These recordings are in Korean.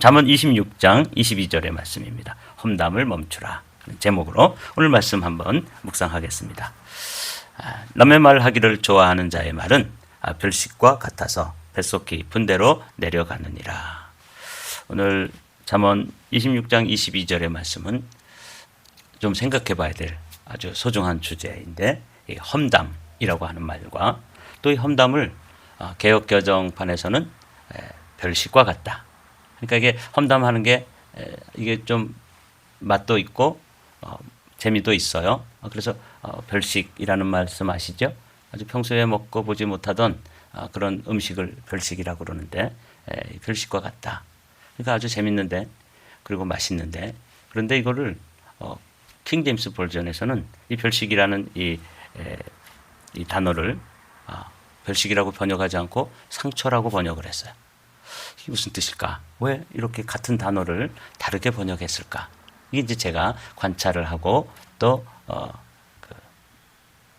잠언 26장 22절의 말씀입니다. 험담을 멈추라 제목으로 오늘 말씀 한번 묵상하겠습니다. 남의 말하기를 좋아하는 자의 말은 별식과 같아서 뱃속 깊은 데로 내려가느니라. 오늘 잠언 26장 22절의 말씀은 좀 생각해 봐야 될 아주 소중한 주제인데, 이 험담이라고 하는 말과 또 이 험담을 개역개정판에서는 별식과 같다. 그러니까 이게 험담하는 게 이게 좀 맛도 있고 재미도 있어요. 그래서 별식이라는 말씀 아시죠? 아주 평소에 먹고 보지 못하던 그런 음식을 별식이라고 그러는데, 별식과 같다. 그러니까 아주 재밌는데 그리고 맛있는데, 그런데 이거를 킹 제임스 버전에서는 이 별식이라는 이 단어를 별식이라고 번역하지 않고 상처라고 번역을 했어요. 이게 무슨 뜻일까? 왜 이렇게 같은 단어를 다르게 번역했을까? 이게 이제 제가 관찰을 하고 또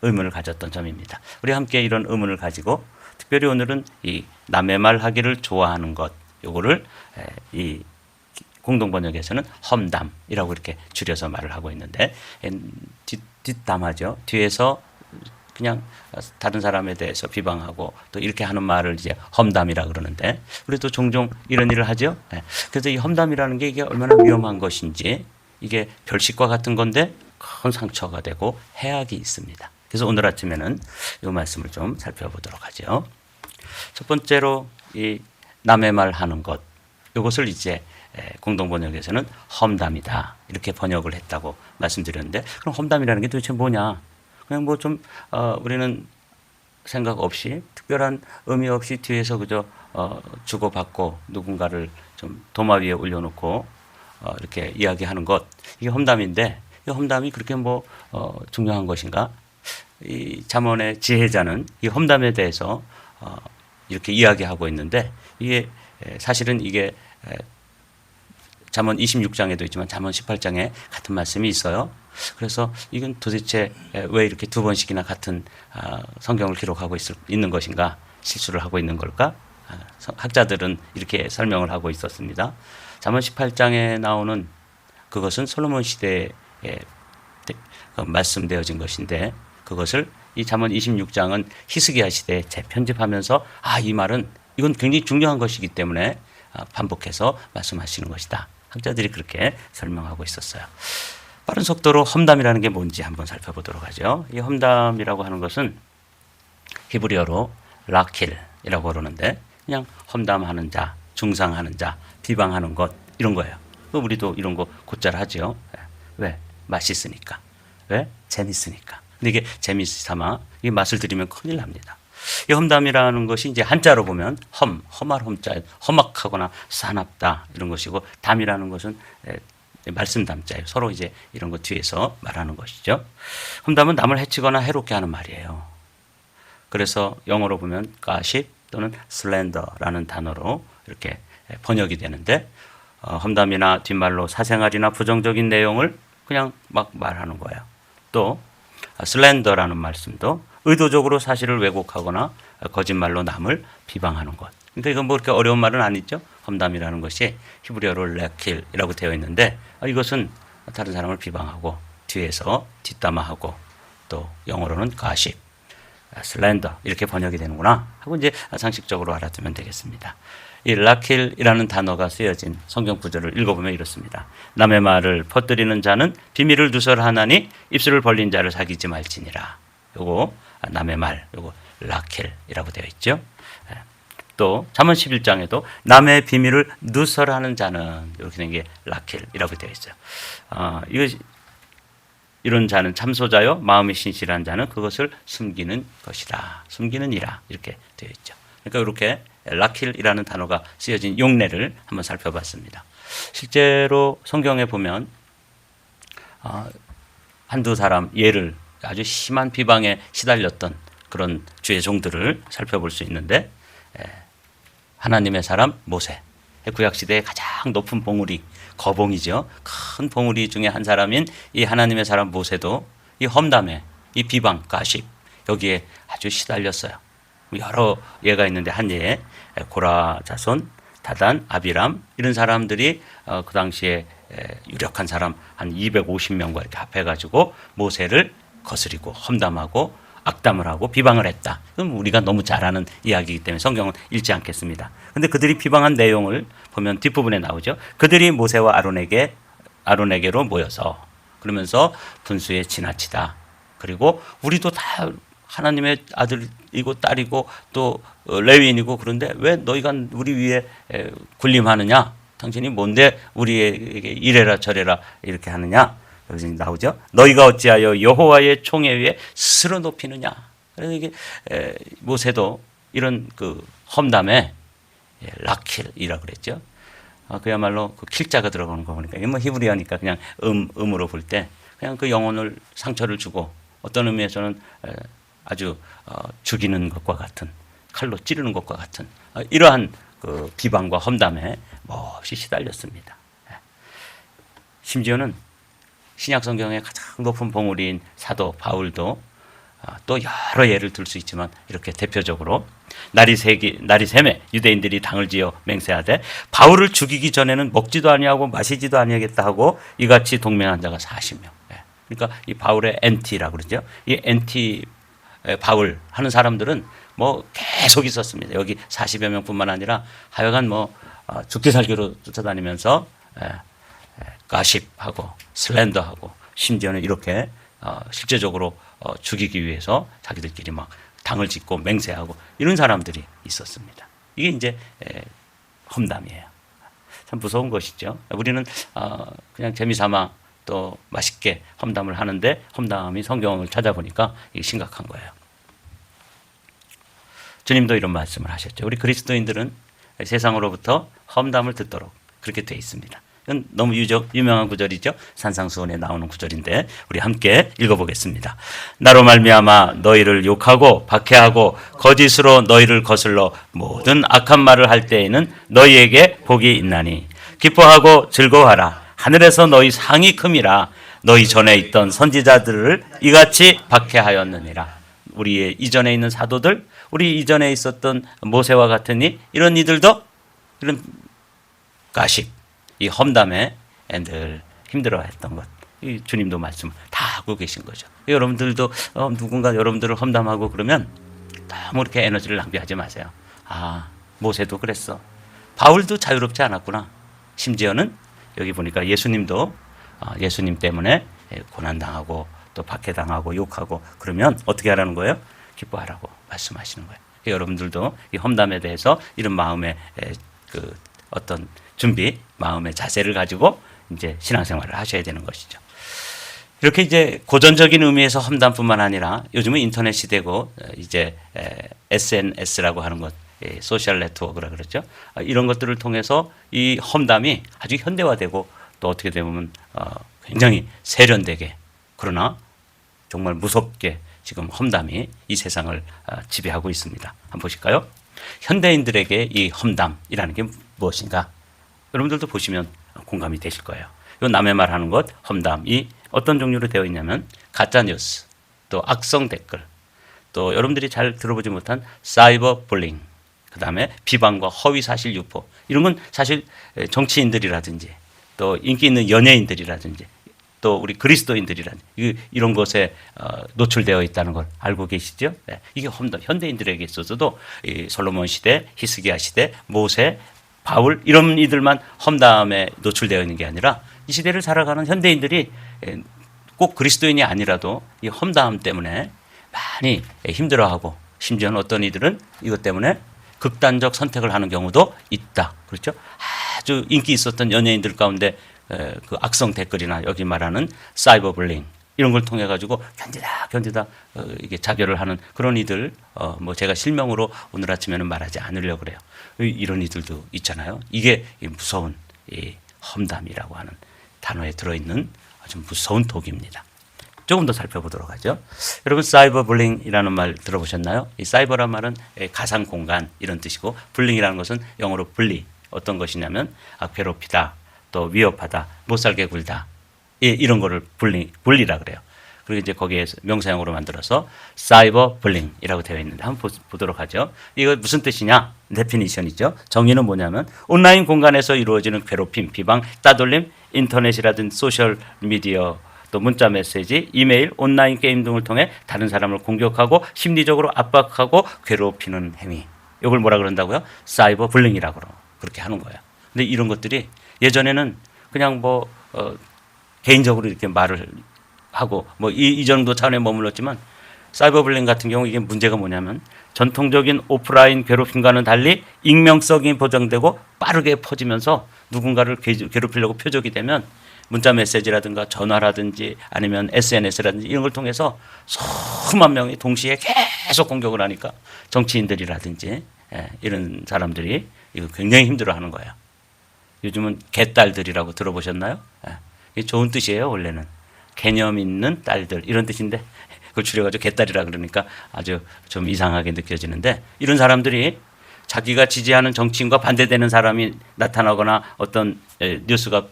의문을 가졌던 점입니다. 우리 함께 이런 의문을 가지고 특별히 오늘은 이 남의 말 하기를 좋아하는 것, 요거를 이 공동번역에서는 험담이라고 이렇게 줄여서 말을 하고 있는데, 뒷담화죠. 뒤에서 그냥 다른 사람에 대해서 비방하고 또 이렇게 하는 말을 이제 험담이라 그러는데, 우리도 종종 이런 일을 하죠. 그래서 이 험담이라는 게 이게 얼마나 위험한 것인지, 이게 별식과 같은 건데 큰 상처가 되고 해악이 있습니다. 그래서 오늘 아침에는 이 말씀을 좀 살펴보도록 하죠. 첫 번째로 이 남의 말 하는 것, 이것을 이제 공동번역에서는 험담이다 이렇게 번역을 했다고 말씀드렸는데, 그럼 험담이라는 게 도대체 뭐냐? 그냥 뭐 좀 우리는 생각 없이 특별한 의미 없이 뒤에서 그저 주고받고 누군가를 좀 도마 위에 올려놓고 이렇게 이야기하는 것, 이게 험담인데, 이 험담이 그렇게 뭐 중요한 것인가? 이 잠언의 지혜자는 이 험담에 대해서 이렇게 이야기하고 있는데, 이게 사실은 이게 잠언 26장에도 있지만 잠언 18장에 같은 말씀이 있어요. 그래서 이건 도대체 왜 이렇게 두 번씩이나 같은 성경을 기록하고 있는 것인가? 실수를 하고 있는 걸까? 학자들은 이렇게 설명을 하고 있었습니다. 잠언 18장에 나오는 그것은 솔로몬 시대에 말씀되어진 것인데, 그것을 이 잠언 26장은 히스기야 시대에 재편집하면서 이 말은 이건 굉장히 중요한 것이기 때문에 반복해서 말씀하시는 것이다. 학자들이 그렇게 설명하고 있었어요. 빠른 속도로 험담이라는 게 뭔지 한번 살펴보도록 하죠. 이 험담이라고 하는 것은 히브리어로 라킬이라고 그러는데, 그냥 험담하는 자, 중상하는 자, 비방하는 것, 이런 거예요. 우리도 이런 거 곧잘 하죠. 왜? 맛있으니까. 왜? 재밌으니까. 근데 이게 재미삼아 이 맛을 들이면 큰일 납니다. 이 험담이라는 것이 이제 한자로 보면 험할 험자, 험악하거나 사납다 이런 것이고, 담이라는 것은 말씀 담자예요. 서로 이제 이런 것 뒤에서 말하는 것이죠. 험담은 남을 해치거나 해롭게 하는 말이에요. 그래서 영어로 보면 가십 또는 슬렌더라는 단어로 이렇게 번역이 되는데, 험담이나 뒷말로 사생활이나 부정적인 내용을 그냥 막 말하는 거예요. 또 슬렌더라는 말씀도 의도적으로 사실을 왜곡하거나 거짓말로 남을 비방하는 것. 그러니까 이건 뭐 그렇게 어려운 말은 아니죠. 험담이라는 것이 히브리어로 레킬이라고 되어 있는데, 이것은 다른 사람을 비방하고 뒤에서 뒷담화하고, 또 영어로는 가십, 슬렌더 이렇게 번역이 되는구나 하고 이제 상식적으로 알아두면 되겠습니다. 이 라킬이라는 단어가 쓰여진 성경 구절을 읽어보면 이렇습니다. 남의 말을 퍼뜨리는 자는 비밀을 누설하나니 입술을 벌린 자를 사귀지 말지니라. 요거 남의 말, 요거 라켈이라고 되어 있죠. 또 잠언 11장에도 남의 비밀을 누설하는 자는 이렇게 된 게 라켈이라고 되어 있어요. 이런 자는 참소자요 마음이 신실한 자는 그것을 숨기는 것이라, 숨기는 이라 이렇게 되어 있죠. 그러니까 이렇게 라켈이라는 단어가 쓰여진 용례를 한번 살펴봤습니다. 실제로 성경에 보면 한두 사람 예를 아주 심한 비방에 시달렸던 그런 주의 종들을 살펴볼 수 있는데, 하나님의 사람 모세, 구약시대의 가장 높은 봉우리, 거봉이죠. 큰 봉우리 중에 한 사람인 이 하나님의 사람 모세도 이 험담에, 이 비방, 가십, 여기에 아주 시달렸어요. 여러 예가 있는데 한 예에 고라 자손 다단, 아비람 이런 사람들이 그 당시에 유력한 사람 한 250명과 이렇게 합해가지고 모세를 거스리고 험담하고 악담을 하고 비방을 했다. 그럼 우리가 너무 잘 아는 이야기이기 때문에 성경은 읽지 않겠습니다. 그런데 그들이 비방한 내용을 보면 뒷부분에 나오죠. 그들이 모세와 아론에게로 모여서 그러면서 분수에 지나치다. 그리고 우리도 다 하나님의 아들이고 딸이고 또 레위인이고 그런데 왜 너희가 우리 위에 군림하느냐? 당신이 뭔데 우리에게 이래라 저래라 이렇게 하느냐? 여기서 나오죠. 너희가 어찌하여 여호와의 총에 위에 스스로 높이느냐? 그래서 이게 모세도 이런 그 험담에 라킬이라고 그랬죠. 그야말로 그 킬자가 들어가는 거 보니까 뭐 히브리어니까 그냥 음으로 볼 때 그냥 그 영혼을 상처를 주고 어떤 의미에서는 아주 죽이는 것과 같은 칼로 찌르는 것과 같은 이러한 그 비방과 험담에 몹시 시달렸습니다. 심지어는 신약 성경의 가장 높은 봉우리인 사도 바울도 또 여러 예를 들 수 있지만 이렇게 대표적으로 날이 샘에 유대인들이 당을 지어 맹세하되 바울을 죽이기 전에는 먹지도 아니하고 마시지도 아니하겠다 하고 이같이 동맹한 자가 40명. 그러니까 이 바울의 엔티라고 그러죠. 이 엔티 바울 하는 사람들은 뭐 계속 있었습니다. 여기 40여 명뿐만 아니라 하여간 뭐 죽기 살기로 쫓아다니면서 가십하고 슬렌더하고 심지어는 이렇게 실제적으로 죽이기 위해서 자기들끼리 막 당을 짓고 맹세하고 이런 사람들이 있었습니다. 이게 이제 험담이에요. 참 무서운 것이죠. 우리는 그냥 재미삼아 또 맛있게 험담을 하는데 험담이 성경을 찾아보니까 이게 심각한 거예요. 주님도 이런 말씀을 하셨죠. 우리 그리스도인들은 세상으로부터 험담을 듣도록 그렇게 되어 있습니다. 이건 너무 유명한 구절이죠. 산상수훈에 나오는 구절인데 우리 함께 읽어보겠습니다. 나로 말미암아 너희를 욕하고 박해하고 거짓으로 너희를 거슬러 모든 악한 말을 할 때에는 너희에게 복이 있나니 기뻐하고 즐거워하라. 하늘에서 너희 상이 큼이라. 너희 전에 있던 선지자들을 이같이 박해하였느니라. 우리 이전에 있는 사도들, 우리 이전에 있었던 모세와 같으니 이런 이들도 이런 가십, 이 험담에 늘 힘들어했던 것. 이 주님도 말씀 다 하고 계신 거죠. 여러분들도 누군가 여러분들을 험담하고 그러면 너무 이렇게 에너지를 낭비하지 마세요. 모세도 그랬어. 바울도 자유롭지 않았구나. 심지어는 여기 보니까 예수님도 예수님 때문에 고난당하고 또 박해당하고 욕하고 그러면 어떻게 하라는 거예요? 기뻐하라고 말씀하시는 거예요. 여러분들도 이 험담에 대해서 이런 마음의 그 어떤 준비, 마음의 자세를 가지고 이제 신앙생활을 하셔야 되는 것이죠. 이렇게 이제 고전적인 의미에서 험담뿐만 아니라 요즘은 인터넷 시대고 이제 SNS라고 하는 것, 소셜 네트워크라 그러죠. 이런 것들을 통해서 이 험담이 아주 현대화되고 또 어떻게 보면 굉장히 세련되게 그러나 정말 무섭게 지금 험담이 이 세상을 지배하고 있습니다. 한번 보실까요? 현대인들에게 이 험담이라는 게 무엇인가? 여러분들도 보시면 공감이 되실 거예요. 이 남의 말하는 것, 험담이 어떤 종류로 되어 있냐면 가짜뉴스, 또 악성 댓글, 또 여러분들이 잘 들어보지 못한 사이버 불링, 그 다음에 비방과 허위 사실 유포. 이런 건 사실 정치인들이라든지 또 인기 있는 연예인들이라든지 또 우리 그리스도인들이라든지 이런 것에 노출되어 있다는 걸 알고 계시죠? 네. 이게 험담. 현대인들에게 있어서도 이 솔로몬 시대, 히스기야 시대, 모세, 바울 이런 이들만 험담에 노출되어 있는 게 아니라 이 시대를 살아가는 현대인들이 꼭 그리스도인이 아니라도 이 험담 때문에 많이 힘들어하고 심지어는 어떤 이들은 이것 때문에 극단적 선택을 하는 경우도 있다. 그렇죠? 아주 인기 있었던 연예인들 가운데 그 악성 댓글이나 여기 말하는 사이버 불링 이런 걸 통해 가지고 견디다 이게 자결을 하는 그런 이들 뭐 제가 실명으로 오늘 아침에는 말하지 않으려고 그래요. 이런 이들도 있잖아요. 이게 무서운 이 험담이라고 하는 단어에 들어있는 아주 무서운 독입니다. 조금 더 살펴보도록 하죠. 여러분 사이버 불링이라는 말 들어보셨나요? 이 사이버란 말은 가상 공간 이런 뜻이고 불링이라는 것은 영어로 불리 어떤 것이냐면 괴롭히다 또 위협하다 못 살게 굴다 이런 거를 분리라 그래요. 그리고 이제 거기에 명사형으로 만들어서 사이버 불링이라고 되어 있는데 한번 보도록 하죠. 이거 무슨 뜻이냐? 데피니션이죠. 정의는 뭐냐면 온라인 공간에서 이루어지는 괴롭힘, 비방, 따돌림, 인터넷이라든지 소셜 미디어 또 문자 메시지, 이메일, 온라인 게임 등을 통해 다른 사람을 공격하고 심리적으로 압박하고 괴롭히는 행위. 이걸 뭐라 그런다고요? 사이버 불링이라고 그렇게 하는 거예요. 근데 이런 것들이 예전에는 그냥 개인적으로 이렇게 말을 하고 이 정도 차원에 머물렀지만 사이버 불링 같은 경우 이게 문제가 뭐냐면 전통적인 오프라인 괴롭힘과는 달리 익명성이 보장되고 빠르게 퍼지면서 누군가를 괴롭히려고 표적이 되면 문자 메시지라든가 전화라든지 아니면 SNS라든지 이런 걸 통해서 수만 명이 동시에 계속 공격을 하니까 정치인들이라든지 이런 사람들이 이거 굉장히 힘들어하는 거예요. 요즘은 개딸들이라고 들어보셨나요? 이게 좋은 뜻이에요. 원래는 개념 있는 딸들 이런 뜻인데 그걸 줄여가지고 개딸이라 그러니까 아주 좀 이상하게 느껴지는데 이런 사람들이 자기가 지지하는 정치인과 반대되는 사람이 나타나거나 어떤 뉴스가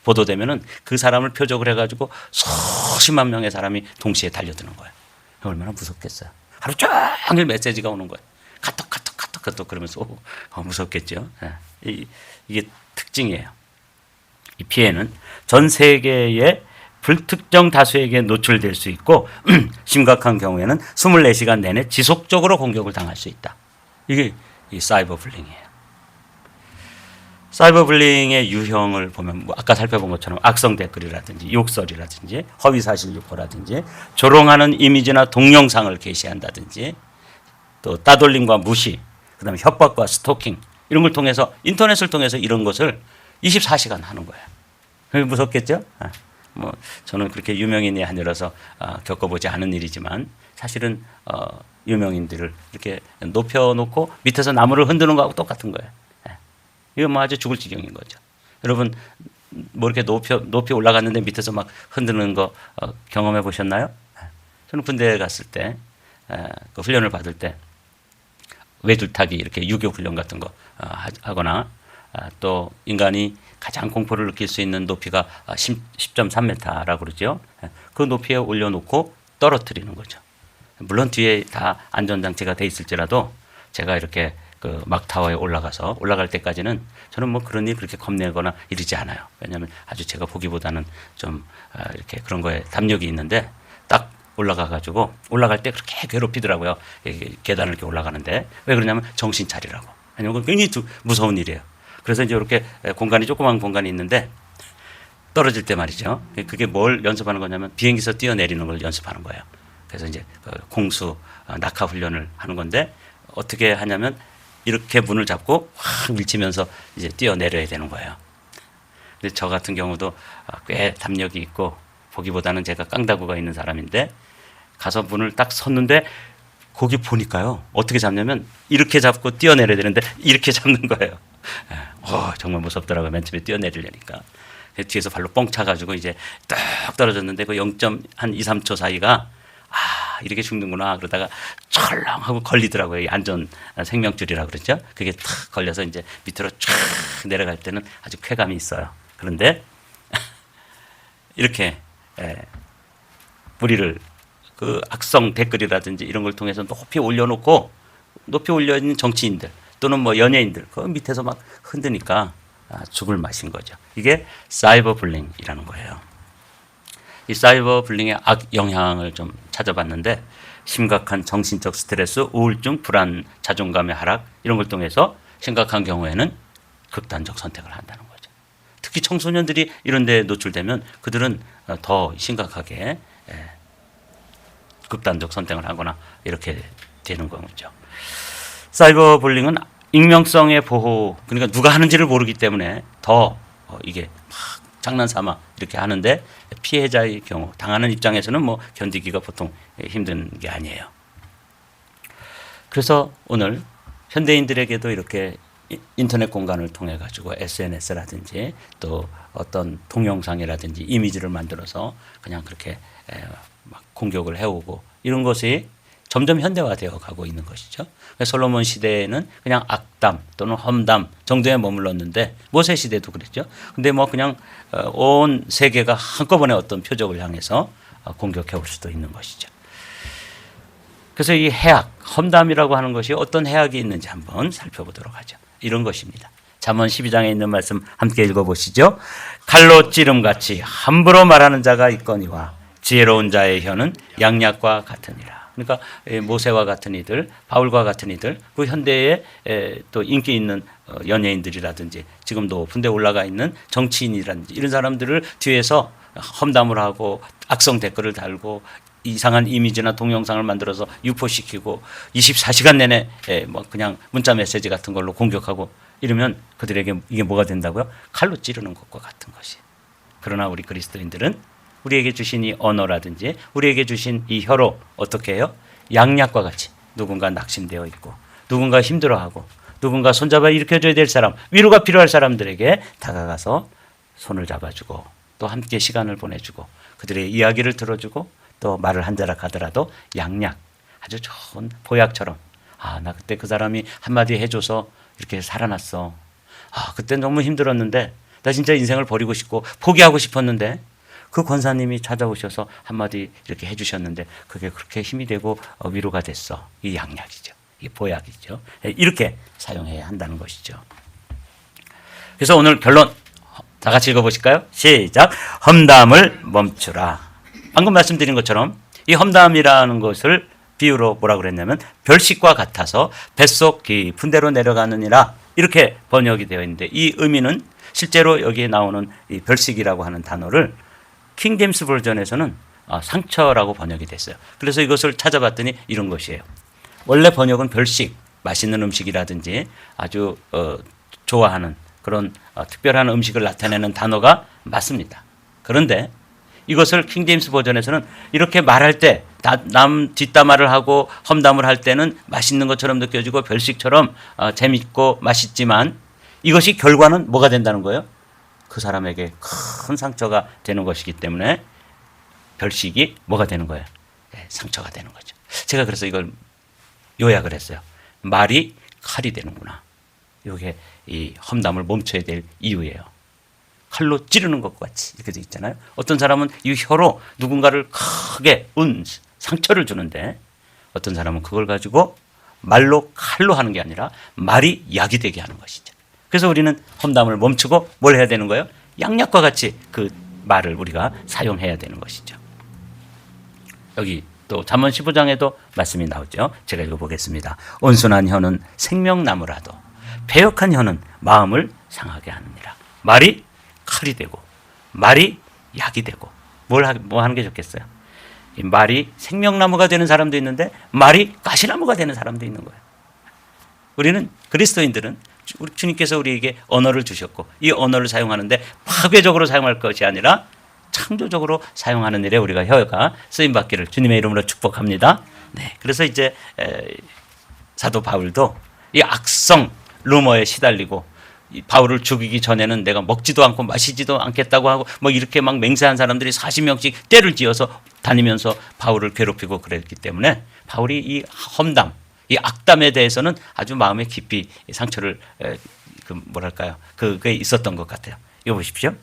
보도되면은 그 사람을 표적을 해가지고 수십만 명의 사람이 동시에 달려드는 거예요. 얼마나 무섭겠어요. 하루 종일 메시지가 오는 거예요. 카톡 그러면서 무섭겠죠. 이게 특징이에요. 이 피해는 전 세계의 불특정 다수에게 노출될 수 있고 심각한 경우에는 24시간 내내 지속적으로 공격을 당할 수 있다. 이게 이 사이버 불링이에요. 사이버 불링의 유형을 보면 아까 살펴본 것처럼 악성 댓글이라든지 욕설이라든지 허위 사실 유포라든지 조롱하는 이미지나 동영상을 게시한다든지 또 따돌림과 무시, 그다음에 협박과 스토킹 이런 걸 통해서 인터넷을 통해서 이런 것을 24시간 하는 거예요. 무섭겠죠? 저는 그렇게 유명인이 아니라서 겪어보지 않은 일이지만 사실은 유명인들을 이렇게 높여놓고 밑에서 나무를 흔드는 거하고 똑같은 거예요. 이거 아주 죽을 지경인 거죠. 여러분 이렇게 높이 올라갔는데 밑에서 막 흔드는 거 경험해 보셨나요? 저는 군대에 갔을 때 그 훈련을 받을 때 외줄타기 이렇게 유교 훈련 같은 거 하거나 또 인간이 가장 공포를 느낄 수 있는 높이가 10.3m라고 그러죠. 그 높이에 올려놓고 떨어뜨리는 거죠. 물론 뒤에 다 안전장치가 돼 있을지라도 제가 이렇게 그 막타워에 올라갈 때까지는 저는 그런 일 그렇게 겁내거나 이러지 않아요. 왜냐하면 아주 제가 보기보다는 좀 이렇게 그런 거에 담력이 있는데 딱 올라갈 때 그렇게 괴롭히더라고요. 계단을 이렇게 올라가는데 왜 그러냐면 정신 차리라고. 왜냐하면 굉장히 무서운 일이에요. 그래서 이제 이렇게 조그만 공간이 있는데 떨어질 때 말이죠. 그게 뭘 연습하는 거냐면 비행기에서 뛰어내리는 걸 연습하는 거예요. 그래서 이제 공수 낙하 훈련을 하는 건데 어떻게 하냐면 이렇게 문을 잡고 확 밀치면서 이제 뛰어내려야 되는 거예요. 근데 저 같은 경우도 꽤 담력이 있고 보기보다는 제가 깡다구가 있는 사람인데 가서 문을 딱 섰는데 거기 보니까요. 어떻게 잡냐면 이렇게 잡고 뛰어내려야 되는데 이렇게 잡는 거예요. 정말 무섭더라고요. 맨 처음에 뛰어내리려니까. 뒤에서 발로 뻥 차가지고 이제 딱 떨어졌는데 그 0.2~3초 사이가 이렇게 죽는구나 그러다가 철렁 하고 걸리더라고요. 이 안전 생명줄이라고 그러죠. 그게 탁 걸려서 이제 밑으로 쫙 내려갈 때는 아주 쾌감이 있어요. 그런데 이렇게 뿌리를 그 악성 댓글이라든지 이런 걸 통해서 높이 올려있는 정치인들 또는 연예인들 그 밑에서 막 흔드니까 죽을 맛인 거죠. 이게 사이버 불링이라는 거예요. 이 사이버 불링의 악 영향을 좀 찾아봤는데 심각한 정신적 스트레스, 우울증, 불안, 자존감의 하락 이런 걸 통해서 심각한 경우에는 극단적 선택을 한다는 거죠. 특히 청소년들이 이런 데 노출되면 그들은 더 심각하게 극단적 선택을 하거나 이렇게 되는 거죠. 사이버 불링은 익명성의 보호, 그러니까 누가 하는지를 모르기 때문에 더 이게 막 장난삼아 이렇게 하는데 피해자의 경우 당하는 입장에서는 견디기가 보통 힘든 게 아니에요. 그래서 오늘 현대인들에게도 이렇게 인터넷 공간을 통해 가지고 SNS라든지 또 어떤 동영상이라든지 이미지를 만들어서 그냥 그렇게 막 공격을 해오고 이런 것이 점점 현대화되어 가고 있는 것이죠. 솔로몬 시대에는 그냥 악담 또는 험담 정도에 머물렀는데 모세 시대도 그랬죠. 근데 뭐 그냥 온 세계가 한꺼번에 어떤 표적을 향해서 공격해 올 수도 있는 것이죠. 그래서 이 해악, 험담이라고 하는 것이 어떤 해악이 있는지 한번 살펴보도록 하죠. 이런 것입니다. 잠언 12장에 있는 말씀 함께 읽어보시죠. 칼로 찌름같이 함부로 말하는 자가 있거니와 지혜로운 자의 혀는 양약과 같으니라. 그러니까 모세와 같은 이들, 바울과 같은 이들, 그 현대에 또 인기 있는 연예인들이라든지 지금도 높은 데 올라가 있는 정치인이라든지 이런 사람들을 뒤에서 험담을 하고 악성 댓글을 달고 이상한 이미지나 동영상을 만들어서 유포시키고 24시간 내내 뭐 그냥 문자 메시지 같은 걸로 공격하고 이러면 그들에게 이게 뭐가 된다고요? 칼로 찌르는 것과 같은 것이. 그러나 우리 그리스도인들은 우리에게 주신 이 언어라든지 우리에게 주신 이 혀로 어떻게 해요? 양약과 같이 누군가 낙심되어 있고 누군가 힘들어하고 누군가 손잡아 일으켜줘야 될 사람, 위로가 필요할 사람들에게 다가가서 손을 잡아주고 또 함께 시간을 보내주고 그들의 이야기를 들어주고 또 말을 한 자락 하더라도 양약, 아주 좋은 보약처럼 나 그때 그 사람이 한마디 해줘서 이렇게 살아났어. 그때 너무 힘들었는데 나 진짜 인생을 버리고 싶고 포기하고 싶었는데 그 권사님이 찾아오셔서 한마디 이렇게 해주셨는데 그게 그렇게 힘이 되고 위로가 됐어. 이 양약이죠. 이 보약이죠. 이렇게 사용해야 한다는 것이죠. 그래서 오늘 결론 다 같이 읽어보실까요? 시작. 험담을 멈추라. 방금 말씀드린 것처럼 이 험담이라는 것을 비유로 뭐라고 그랬냐면 별식과 같아서 뱃속 깊은 데로 내려가느니라 이렇게 번역이 되어 있는데 이 의미는 실제로 여기에 나오는 이 별식이라고 하는 단어를 킹제임스 버전에서는 상처라고 번역이 됐어요. 그래서 이것을 찾아봤더니 이런 것이에요. 원래 번역은 별식, 맛있는 음식이라든지 아주 좋아하는 그런 특별한 음식을 나타내는 단어가 맞습니다. 그런데 이것을 킹제임스 버전에서는 이렇게 말할 때 남 뒷담화를 하고 험담을 할 때는 맛있는 것처럼 느껴지고 별식처럼 재밌고 맛있지만 이것이 결과는 뭐가 된다는 거예요? 그 사람에게 큰 상처가 되는 것이기 때문에 별식이 뭐가 되는 거예요? 상처가 되는 거죠. 제가 그래서 이걸 요약을 했어요. 말이 칼이 되는구나. 이게 이 험담을 멈춰야 될 이유예요. 칼로 찌르는 것과 같이 이렇게 돼 있잖아요. 어떤 사람은 이 혀로 누군가를 크게 상처를 주는데 어떤 사람은 그걸 가지고 말로 칼로 하는 게 아니라 말이 약이 되게 하는 것이죠. 그래서 우리는 험담을 멈추고 뭘 해야 되는 거예요? 양약과 같이 그 말을 우리가 사용해야 되는 것이죠. 여기 또 잠언 15장에도 말씀이 나오죠. 제가 읽어보겠습니다. 온순한 혀는 생명나무라도 배역한 혀는 마음을 상하게 하느니라. 말이 칼이 되고 말이 약이 되고 뭐 하는 게 좋겠어요? 이 말이 생명나무가 되는 사람도 있는데 말이 가시나무가 되는 사람도 있는 거예요. 우리는 그리스도인들은 우리 주님께서 우리에게 언어를 주셨고 이 언어를 사용하는데 파괴적으로 사용할 것이 아니라 창조적으로 사용하는 일에 우리가 혀가 쓰임받기를 주님의 이름으로 축복합니다. 네, 그래서 이제 사도 바울도 이 악성 루머에 시달리고 이 바울을 죽이기 전에는 내가 먹지도 않고 마시지도 않겠다고 하고 뭐 이렇게 막 맹세한 사람들이 40명씩 떼를 지어서 다니면서 바울을 괴롭히고 그랬기 때문에 바울이 이 험담, 이 악담에 대해서는 아주 마음에 깊이 상처를 그게 있었던 것 같아요. 이거 보십시오.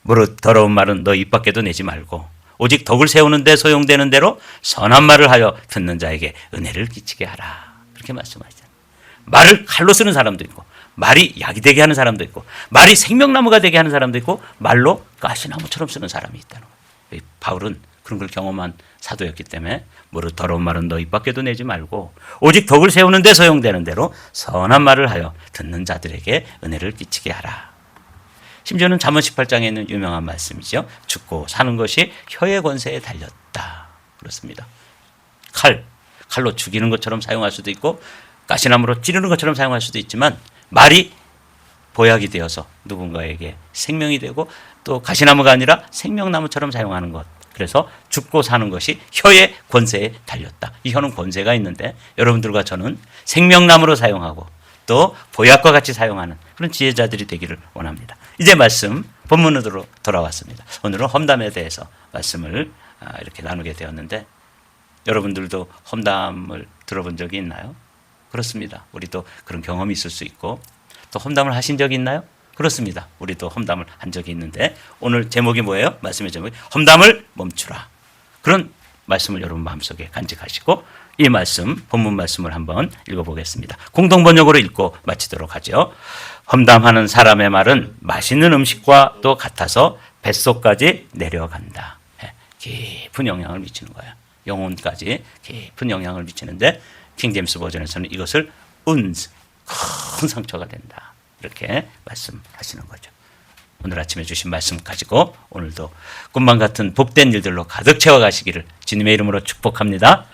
무릇 더러운 말은 너 입 밖에도 내지 말고 오직 덕을 세우는 데 소용되는 대로 선한 말을 하여 듣는 자에게 은혜를 끼치게 하라. 그렇게 말씀하시잖아요. 말을 칼로 쓰는 사람도 있고 말이 약이 되게 하는 사람도 있고 말이 생명나무가 되게 하는 사람도 있고 말로 가시나무처럼 쓰는 사람이 있다는 거예요. 바울은 그런 걸 경험한 사도였기 때문에 무릇 더러운 말은 너 입 밖에도 내지 말고 오직 덕을 세우는 데 소용되는 대로 선한 말을 하여 듣는 자들에게 은혜를 끼치게 하라. 심지어는 잠언 18장에 있는 유명한 말씀이죠. 죽고 사는 것이 혀의 권세에 달렸다. 그렇습니다. 칼로 죽이는 것처럼 사용할 수도 있고 가시나무로 찌르는 것처럼 사용할 수도 있지만 말이 보약이 되어서 누군가에게 생명이 되고 또 가시나무가 아니라 생명나무처럼 사용하는 것. 그래서 죽고 사는 것이 혀의 권세에 달렸다. 이 혀는 권세가 있는데 여러분들과 저는 생명나무로 사용하고 또 보약과 같이 사용하는 그런 지혜자들이 되기를 원합니다. 이제 말씀 본문으로 돌아왔습니다. 오늘은 험담에 대해서 말씀을 이렇게 나누게 되었는데 여러분들도 험담을 들어본 적이 있나요? 그렇습니다. 우리도 그런 경험이 있을 수 있고 또 험담을 하신 적이 있나요? 그렇습니다. 우리도 험담을 한 적이 있는데 오늘 제목이 뭐예요? 말씀의 제목이 험담을 멈추라. 그런 말씀을 여러분 마음속에 간직하시고 이 말씀, 본문 말씀을 한번 읽어보겠습니다. 공동번역으로 읽고 마치도록 하죠. 험담하는 사람의 말은 맛있는 음식과 또 같아서 뱃속까지 내려간다. 깊은 영향을 미치는 거예요. 영혼까지 깊은 영향을 미치는데 킹제임스 버전에서는 이것을 은스, 큰 상처가 된다. 이렇게 말씀하시는 거죠. 오늘 아침에 주신 말씀 가지고 오늘도 꿈만 같은 복된 일들로 가득 채워가시기를 주님의 이름으로 축복합니다.